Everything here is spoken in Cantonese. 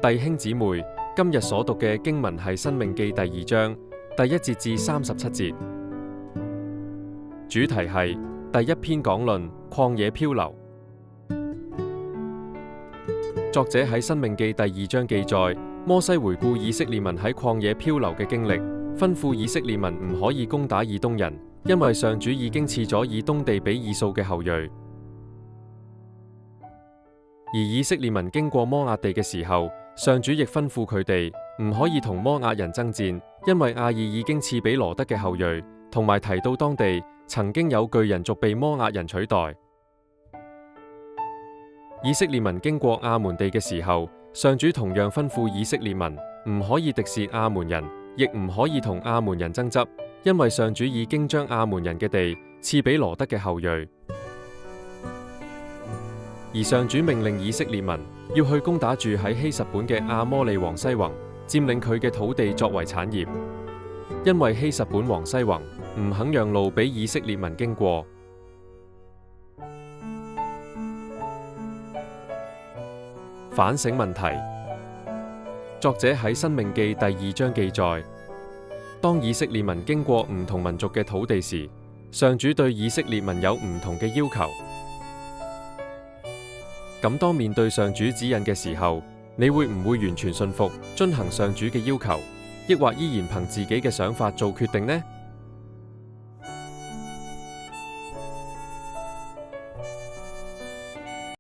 弟兄姊妹，今日所讀嘅經文係《申命記》第2章第1節至37節，主題係第一篇講論曠野漂流。作者喺《申命記》第2章記載，摩西回顧以色列民喺曠野漂流嘅經歷，吩咐以色列民唔可以攻打以東人，因為上主已經賜咗以東地俾以掃嘅後裔。而以色列民經過摩押地嘅時候，上主亦吩咐佢哋唔可以同摩押人爭戰，因為亞珥已經賜俾羅得嘅後裔，同埋提到當地曾經有巨人族被摩押人取代。以色列民經過亞門地嘅時候，上主同樣吩咐以色列民唔可以敵視亞門人，亦唔可以同亞門人爭執，因為上主已經將亞門人嘅地賜俾羅得嘅後裔。而上主命令以色列民要去攻打住喺希實本嘅亞摩利王西宏，佔領佢嘅土地作為產業，因為希實本王西宏唔肯讓路俾以色列民經過。反省問題。作者喺《申命記》第2章記載，當以色列民經過唔同民族嘅土地時，上主對以色列民有唔同嘅要求。咁當面對上主指引嘅時候，你會唔會完全信服，遵行上主嘅要求，抑或依然憑自己嘅想法做決定呢？